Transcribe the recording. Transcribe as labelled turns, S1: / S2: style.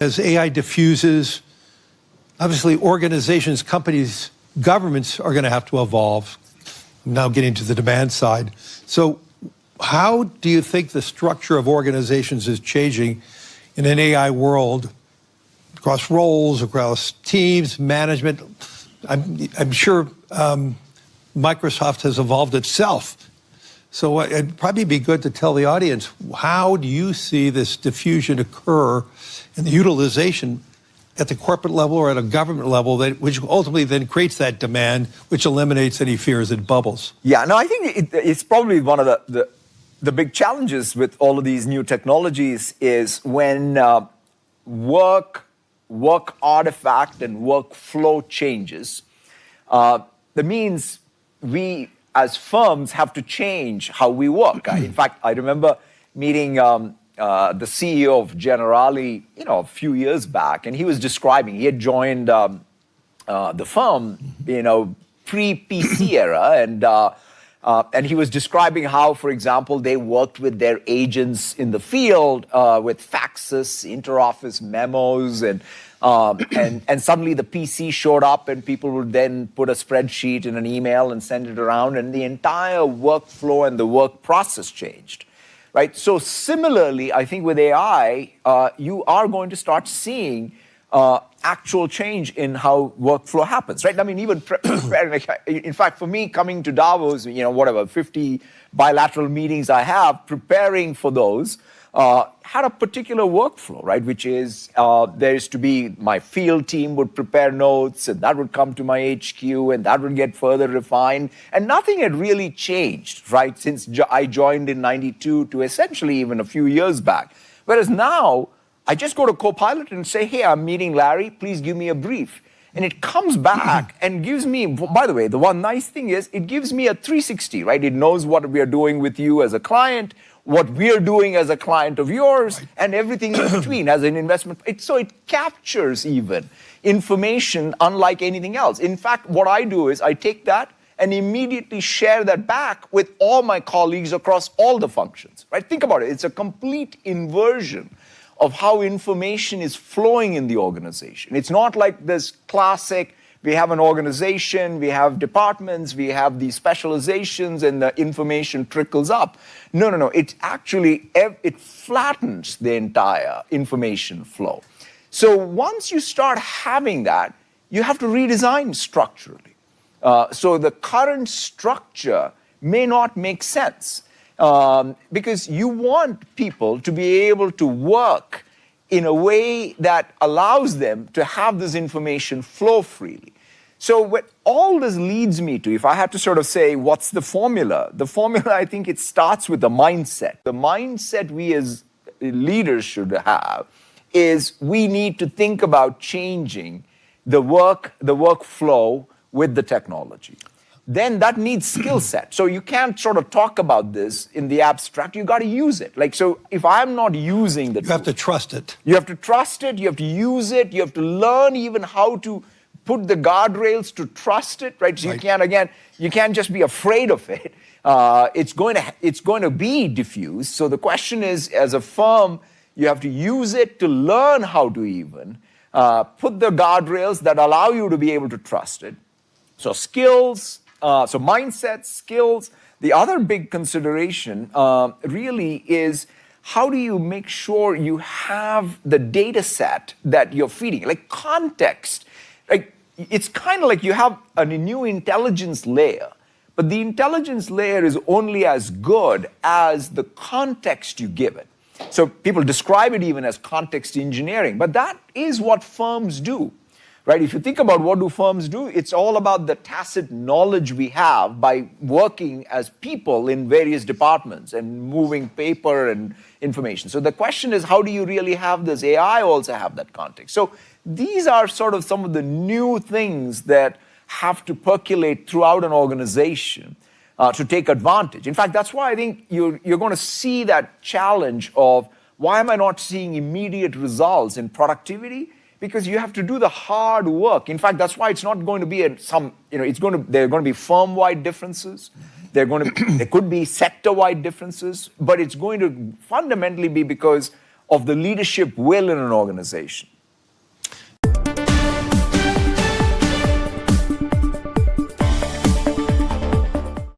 S1: As AI diffuses, obviously organizations, companies, governments are going to have to evolve. Now getting to the demand side. So how do you think the structure of organizations is changing in an AI world, across roles, across teams, management? I'm sure Microsoft has evolved itself. So it'd probably be good to tell the audience, how do you see this diffusion occur and the utilization at the corporate level or at a government level, which ultimately then creates that demand, which eliminates any fears and bubbles?
S2: Yeah, no, I think it's probably one of the big challenges with all of these new technologies is when work artifact and workflow changes. That means we as firms have to change how we work. In fact, I remember meeting the CEO of Generali, a few years back, and he was describing, he had joined the firm, pre-PC era, and he was describing how, for example, they worked with their agents in the field with faxes, interoffice memos, and suddenly the PC showed up and people would then put a spreadsheet in an email and send it around, and the entire workflow and the work process changed, right? So similarly, I think with AI, you are going to start seeing actual change in how workflow happens, right? I mean, even preparing, in fact, for me, coming to Davos, 50 bilateral meetings I have, preparing for those, had a particular workflow, right? Which is, there is to be, my field team would prepare notes, and that would come to my HQ, and that would get further refined. And nothing had really changed, right? Since I joined in '92 to essentially even a few years back. Whereas now, I just go to Copilot and say, hey, I'm meeting Larry, please give me a brief. And it comes back and gives me, by the way, the one nice thing is it gives me a 360, right? It knows what we are doing with you as a client, what we're doing as a client of yours, right, and everything in between as an investment. So it captures even information unlike anything else. In fact, what I do is I take that and immediately share that back with all my colleagues across all the functions, right? Think about it. It's a complete inversion of how information is flowing in the organization. It's not like this classic, we have an organization, we have departments, we have these specializations, and the information trickles up. No. It actually, it flattens the entire information flow. So once you start having that, you have to redesign structurally. So the current structure may not make sense. Because you want people to be able to work in a way that allows them to have this information flow freely. So what all this leads me to, if I had to sort of say, what's the formula? The formula, I think it starts with the mindset. The mindset we as leaders should have is we need to think about changing the workflow with the technology. Then that needs skill set. So you can't sort of talk about this in the abstract. You got to use it. Like, so if I'm not using the tool,
S1: you have to trust it.
S2: You have to trust it. You have to use it. You have to learn even how to put the guardrails to trust it, right? So right. You can't just be afraid of it. It's going to be diffused. So the question is, as a firm, you have to use it to learn how to even put the guardrails that allow you to be able to trust it. So skills. So mindset, skills. The other big consideration really is how do you make sure you have the data set that you're feeding, like context. Like, it's kind of like you have a new intelligence layer, but the intelligence layer is only as good as the context you give it. So people describe it even as context engineering, but that is what firms do. Right? If you think about what do firms do, it's all about the tacit knowledge we have by working as people in various departments and moving paper and information. So the question is, how do you really have this? AI also have that context. So these are sort of some of the new things that have to percolate throughout an organization to take advantage. In fact, that's why I think you're going to see that challenge of why am I not seeing immediate results in productivity? Because you have to do the hard work. In fact, that's why it's not going to be there are going to be firm-wide differences. There could be sector-wide differences, but it's going to fundamentally be because of the leadership will in an organization.